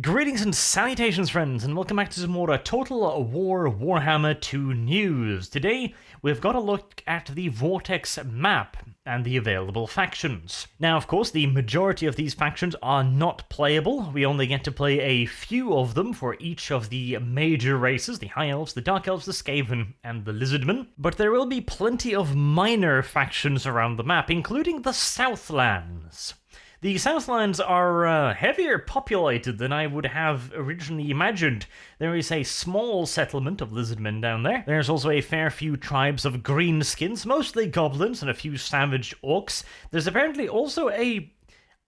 Greetings and salutations, friends, and welcome back to some more Total War Warhammer 2 news. Today, we've got a look at the Vortex map and the available factions. Now, of course, the majority of these factions are not playable. We only get to play a few of them for each of the major races, the High Elves, the Dark Elves, the Skaven, and the Lizardmen. But there will be plenty of minor factions around the map, including the Southlands. The Southlands are heavier populated than I would have originally imagined. There is a small settlement of lizardmen down there. There's also a fair few tribes of greenskins, mostly goblins and a few savage orcs. There's apparently also a,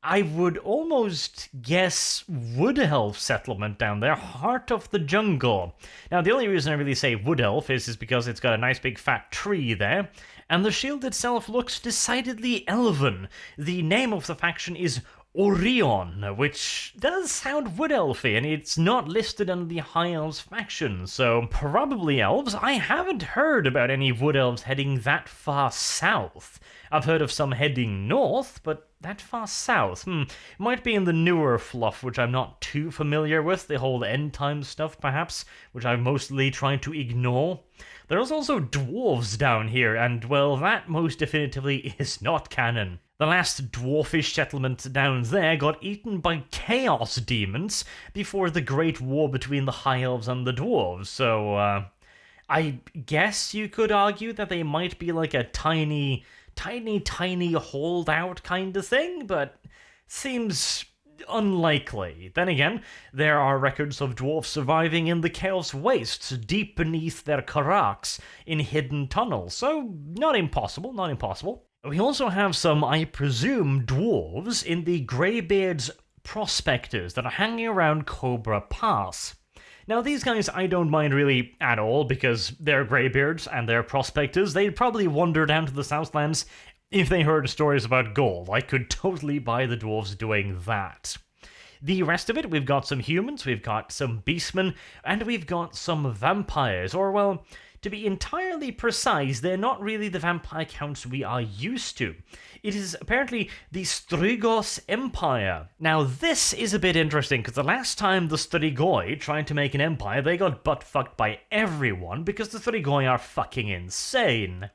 I would almost guess, wood elf settlement down there, Heart of the Jungle. Now, the only reason I really say wood elf is because it's got a nice big fat tree there, and the shield itself looks decidedly elven. The name of the faction is Orion, which does sound wood elfy, and it's not listed under the High Elves faction, so probably elves. I haven't heard about any wood elves heading that far south. I've heard of some heading north, but that far south? Might be in the newer fluff, which I'm not too familiar with, the whole end time stuff perhaps, which I'm mostly trying to ignore. There's also dwarves down here, and well, that most definitively is not canon. The last dwarfish settlement down there got eaten by chaos demons before the Great War between the High Elves and the dwarves, so I guess you could argue that they might be like a tiny holdout kind of thing, but seems unlikely. Then again, there are records of dwarves surviving in the Chaos Wastes, deep beneath their carracks, in hidden tunnels, so not impossible, not impossible. We also have some, I presume, dwarves in the Greybeard's prospectors that are hanging around Cobra Pass. Now, these guys I don't mind really at all, because they're Greybeards and they're prospectors. They'd probably wander down to the Southlands if they heard stories about gold. I could totally buy the dwarves doing that. The rest of it, we've got some humans, we've got some beastmen, and we've got some vampires, or well, to be entirely precise, they're not really the vampire counts we are used to. It is apparently the Strigos Empire. Now, this is a bit interesting, because the last time the Strigoi tried to make an empire, they got butt-fucked by everyone, because the Strigoi are fucking insane.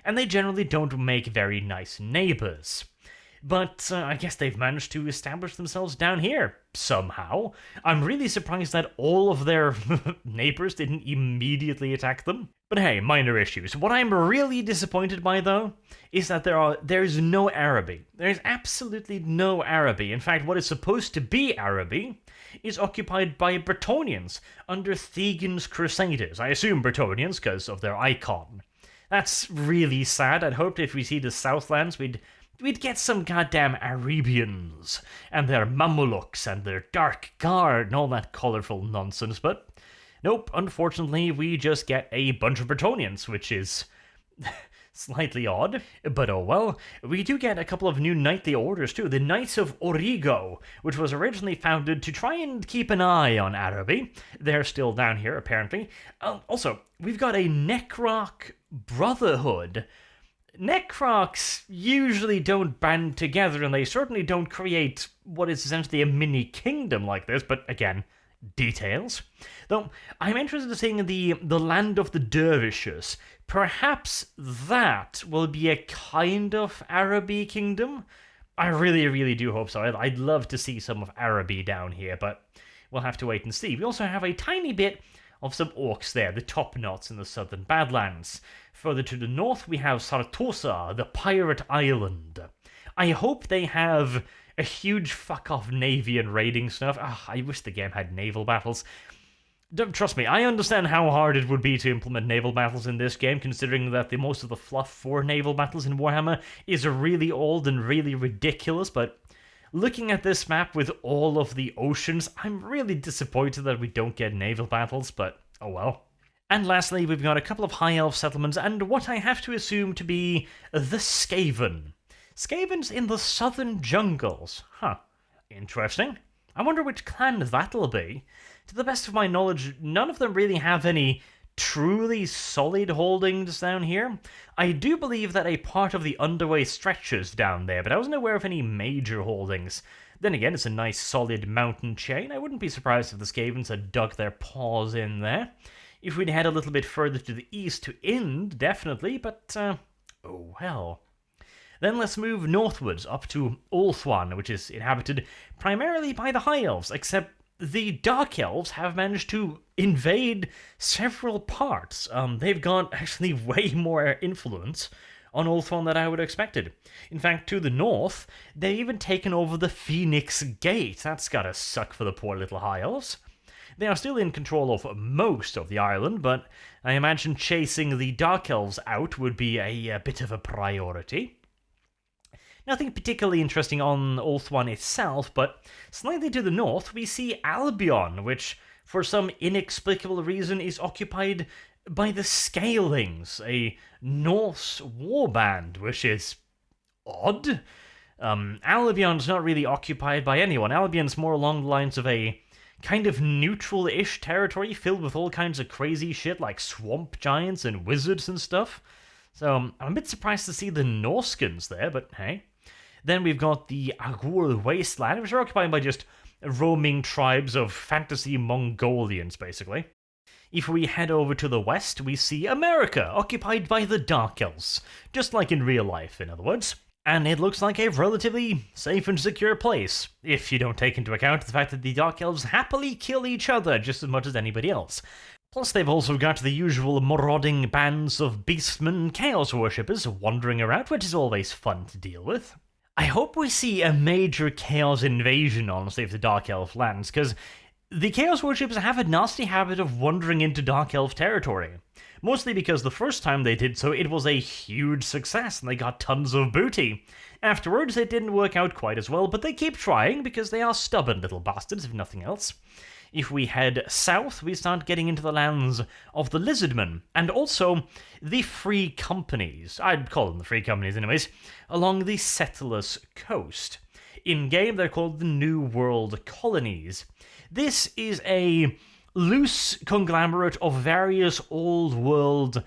And they generally don't make very nice neighbors. But I guess they've managed to establish themselves down here, somehow. I'm really surprised that all of their neighbors didn't immediately attack them. But hey, minor issues. What I'm really disappointed by, though, is that there is no Araby. There is absolutely no Araby. In fact, what is supposed to be Araby is occupied by Bretonnians under Thegan's Crusaders. I assume Bretonnians because of their icon. That's really sad. I'd hoped if we see the Southlands, we'd get some goddamn Arabians, and their Mameluks, and their Dark Guard, and all that colourful nonsense, but nope, unfortunately, we just get a bunch of Bretonnians, which is slightly odd, but oh well. We do get a couple of new knightly orders too. The Knights of Origo, which was originally founded to try and keep an eye on Araby. They're still down here, apparently. Also, we've got a Necroc Brotherhood. Necrocs usually don't band together, and they certainly don't create what is essentially a mini-kingdom like this, but again, details. Though, I'm interested in seeing the Land of the Dervishes. Perhaps that will be a kind of Araby kingdom? I really, really do hope so. I'd love to see some of Araby down here, but we'll have to wait and see. We also have a tiny bit of some orcs there, the top knots in the southern Badlands. Further to the north, we have Sartosa, the pirate island. I hope they have a huge fuck-off navy and raiding stuff. I wish the game had naval battles. Trust me, I understand how hard it would be to implement naval battles in this game, considering that most of the fluff for naval battles in Warhammer is really old and really ridiculous, but looking at this map with all of the oceans, I'm really disappointed that we don't get naval battles, but oh well. And lastly, we've got a couple of High Elf settlements, and what I have to assume to be the Skaven. Skavens in the southern jungles. Huh. Interesting. I wonder which clan that'll be. To the best of my knowledge, none of them really have any truly solid holdings down here. I do believe that a part of the Underway stretches down there, but I wasn't aware of any major holdings. Then again, it's a nice solid mountain chain. I wouldn't be surprised if the Skavens had dug their paws in there. If we'd head a little bit further to the east to Ind, definitely, but, oh well. Then let's move northwards up to Ulthuan, which is inhabited primarily by the High Elves, except the Dark Elves have managed to invade several parts. They've got actually way more influence on Ulthuan than I would have expected. In fact, to the north, they've even taken over the Phoenix Gate. That's gotta suck for the poor little High Elves. They are still in control of most of the island, but I imagine chasing the Dark Elves out would be a bit of a priority. Nothing particularly interesting on Ulthuan itself, but slightly to the north we see Albion, which for some inexplicable reason is occupied by the Scalings, a Norse warband, which is odd. Albion's not really occupied by anyone. Albion's more along the lines of a kind of neutral-ish territory filled with all kinds of crazy shit like swamp giants and wizards and stuff. So I'm a bit surprised to see the Norskins there, but hey. Then we've got the Agur Wasteland, which are occupied by just roaming tribes of fantasy Mongolians, basically. If we head over to the west, we see America, occupied by the Dark Elves. Just like in real life, in other words. And it looks like a relatively safe and secure place, if you don't take into account the fact that the Dark Elves happily kill each other just as much as anybody else. Plus, they've also got the usual marauding bands of beastmen and chaos worshippers wandering around, which is always fun to deal with. I hope we see a major chaos invasion, honestly, of the Dark Elf lands, because the Chaos Worshippers have a nasty habit of wandering into Dark Elf territory. Mostly because the first time they did so, it was a huge success, and they got tons of booty. Afterwards, it didn't work out quite as well, but they keep trying, because they are stubborn little bastards, if nothing else. If we head south, we start getting into the lands of the Lizardmen, and also the Free Companies, I'd call them the Free Companies anyways, along the Settlers Coast. In-game, they're called the New World Colonies. This is a loose conglomerate of various old world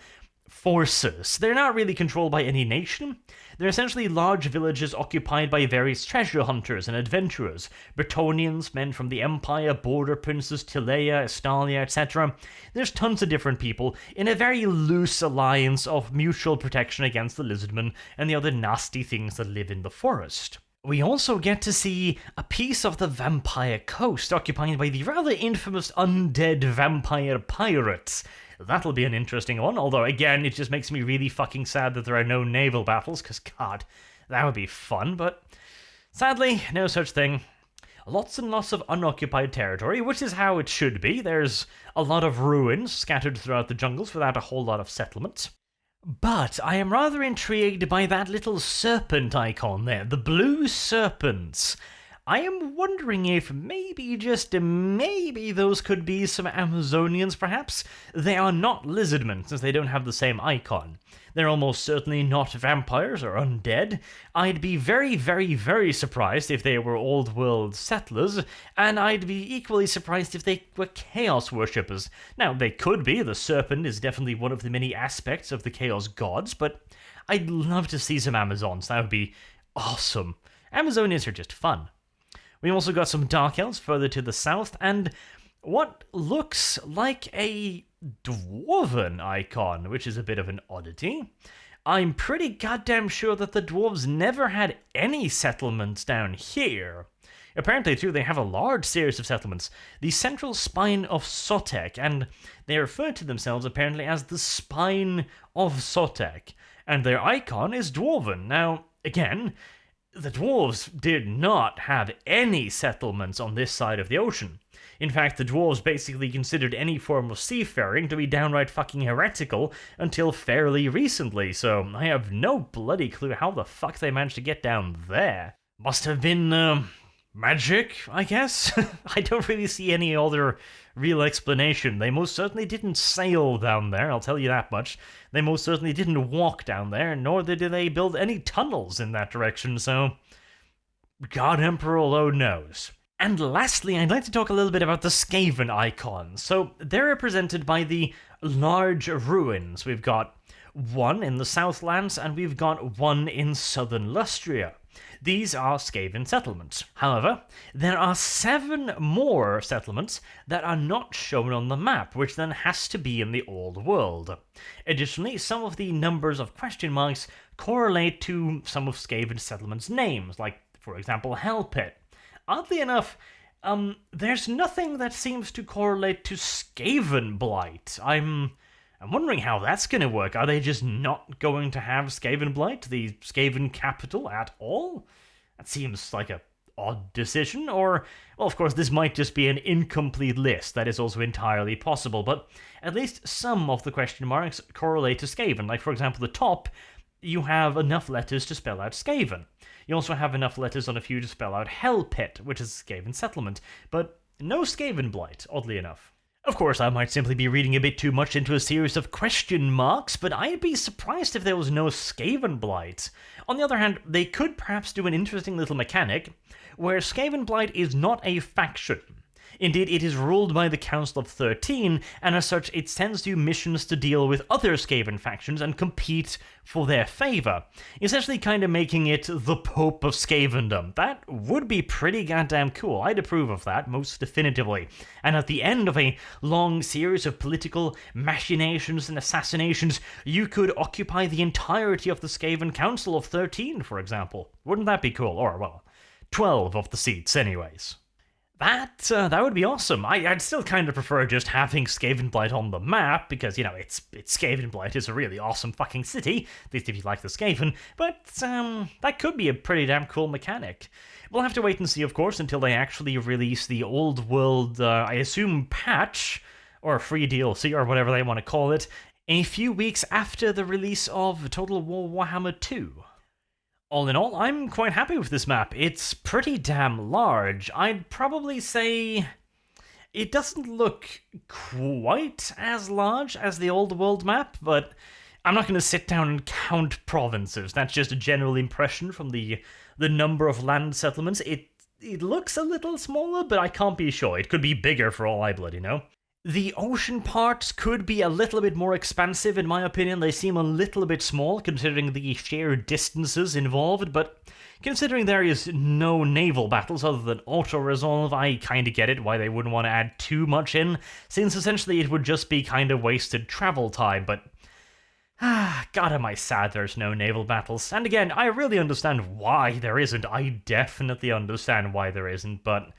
forces. They're not really controlled by any nation. They're essentially large villages occupied by various treasure hunters and adventurers, Bretonnians, men from the Empire, Border Princes, Tilea, Estalia, etc. There's tons of different people in a very loose alliance of mutual protection against the Lizardmen and the other nasty things that live in the forest. We also get to see a piece of the Vampire Coast occupied by the rather infamous undead vampire pirates. That'll be an interesting one, although again, it just makes me really fucking sad that there are no naval battles, because god, that would be fun, but sadly, no such thing. Lots and lots of unoccupied territory, which is how it should be. There's a lot of ruins scattered throughout the jungles without a whole lot of settlements. But I am rather intrigued by that little serpent icon there, the blue serpents. I am wondering if maybe, just maybe, those could be some Amazonians, perhaps? They are not lizardmen, since they don't have the same icon. They're almost certainly not vampires or undead. I'd be very, very, very surprised if they were old world settlers, and I'd be equally surprised if they were chaos worshippers. Now, they could be. The serpent is definitely one of the many aspects of the chaos gods, but I'd love to see some Amazons. That would be awesome. Amazonians are just fun. We also got some Dark Elves further to the south, and what looks like a dwarven icon, which is a bit of an oddity. I'm pretty goddamn sure that the dwarves never had any settlements down here. Apparently, too, they have a large series of settlements, the Central Spine of Sotek, and they refer to themselves apparently as the Spine of Sotek, and their icon is dwarven. Now, again, the dwarves did not have any settlements on this side of the ocean. In fact, the dwarves basically considered any form of seafaring to be downright fucking heretical until fairly recently, so I have no bloody clue how the fuck they managed to get down there. Must have been, magic, I guess? I don't really see any other real explanation. They most certainly didn't sail down there, I'll tell you that much. They most certainly didn't walk down there, nor did they build any tunnels in that direction, so God Emperor alone knows. And lastly, I'd like to talk a little bit about the Skaven icons. So they're represented by the large ruins. We've got one in the Southlands, and we've got one in southern Lustria. These are Skaven settlements. However, there are 7 more settlements that are not shown on the map, which then has to be in the old world. Additionally, some of the numbers of question marks correlate to some of Skaven settlements' names, like, for example, Hell Pit. Oddly enough, there's nothing that seems to correlate to Skaven Blight. I'm wondering how that's going to work. Are they just not going to have Skaven Blight, the Skaven capital, at all? That seems like a odd decision, or, well, of course, this might just be an incomplete list. That is also entirely possible, but at least some of the question marks correlate to Skaven. Like, for example, the top, you have enough letters to spell out Skaven. You also have enough letters on a few to spell out Hell Pit, which is a Skaven settlement, but no Skaven Blight, oddly enough. Of course, I might simply be reading a bit too much into a series of question marks, but I'd be surprised if there was no Skaven Blight. On the other hand, they could perhaps do an interesting little mechanic, where Skaven Blight is not a faction. Indeed, it is ruled by the Council of 13, and as such, it sends you missions to deal with other Skaven factions and compete for their favor, essentially kind of making it the Pope of Skavendom. That would be pretty goddamn cool. I'd approve of that, most definitively. And at the end of a long series of political machinations and assassinations, you could occupy the entirety of the Skaven Council of 13, for example. Wouldn't that be cool? Or, well, 12 of the seats, anyways. That would be awesome. I'd still kind of prefer just having Skaven Blight on the map, because, you know, it's Skaven Blight is a really awesome fucking city, at least if you like the Skaven, but, that could be a pretty damn cool mechanic. We'll have to wait and see, of course, until they actually release the old world, I assume, patch, or free DLC, or whatever they want to call it, a few weeks after the release of Total War Warhammer 2. All in all, I'm quite happy with this map. It's pretty damn large. I'd probably say it doesn't look quite as large as the old world map, but I'm not going to sit down and count provinces. That's just a general impression from the number of land settlements. It looks a little smaller, but I can't be sure. It could be bigger for all I bloody know. The ocean parts could be a little bit more expansive, in my opinion. They seem a little bit small, considering the sheer distances involved, but considering there is no naval battles other than auto-resolve, I kinda get it why they wouldn't want to add too much in, since essentially it would just be kinda wasted travel time, but God am I sad there's no naval battles. And again, I really understand why there isn't. I definitely understand why there isn't, but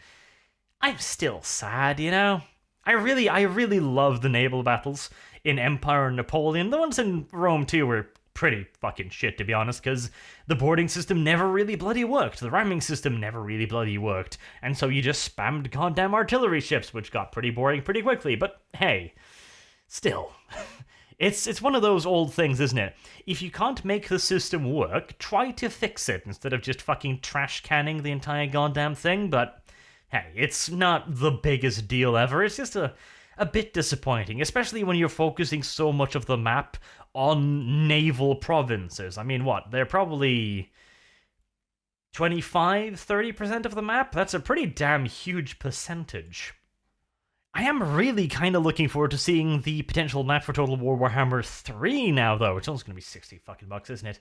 I'm still sad, you know? I really love the naval battles in Empire and Napoleon. The ones in Rome too were pretty fucking shit, to be honest, because the boarding system never really bloody worked. The ramming system never really bloody worked. And so you just spammed goddamn artillery ships, which got pretty boring pretty quickly. But hey, still. It's one of those old things, isn't it? If you can't make the system work, try to fix it instead of just fucking trash canning the entire goddamn thing, but hey, it's not the biggest deal ever. It's just a bit disappointing, especially when you're focusing so much of the map on naval provinces. I mean, what? They're probably 25-30% of the map? That's a pretty damn huge percentage. I am really kind of looking forward to seeing the potential map for Total War Warhammer 3 now, though. It's only going to be 60 fucking bucks, isn't it?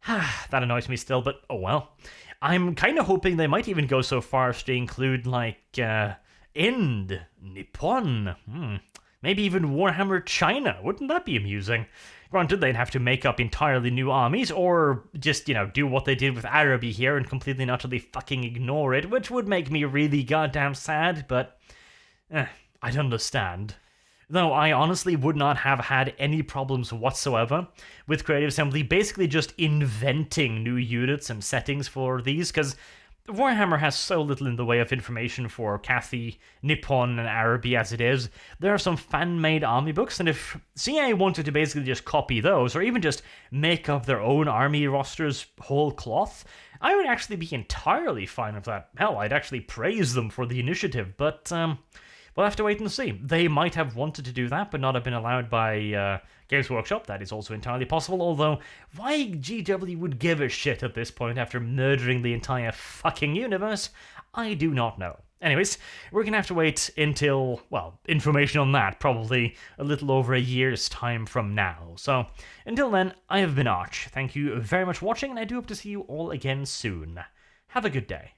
That annoys me still, but oh well. I'm kind of hoping they might even go so far as to include, like, Ind, Nippon, maybe even Warhammer China. Wouldn't that be amusing? Granted, they'd have to make up entirely new armies, or just, you know, do what they did with Araby here and completely and utterly fucking ignore it, which would make me really goddamn sad, but I'd understand. Though I honestly would not have had any problems whatsoever with Creative Assembly basically just inventing new units and settings for these, because Warhammer has so little in the way of information for Cathay, Nippon, and Araby as it is. There are some fan-made army books, and if CA wanted to basically just copy those, or even just make up their own army rosters whole cloth, I would actually be entirely fine with that. Hell, I'd actually praise them for the initiative, but we'll have to wait and see. They might have wanted to do that, but not have been allowed by Games Workshop. That is also entirely possible, although why GW would give a shit at this point after murdering the entire fucking universe, I do not know. Anyways, we're gonna have to wait until, well, information on that probably a little over a year's time from now. So, until then, I have been Arch. Thank you very much for watching, and I do hope to see you all again soon. Have a good day.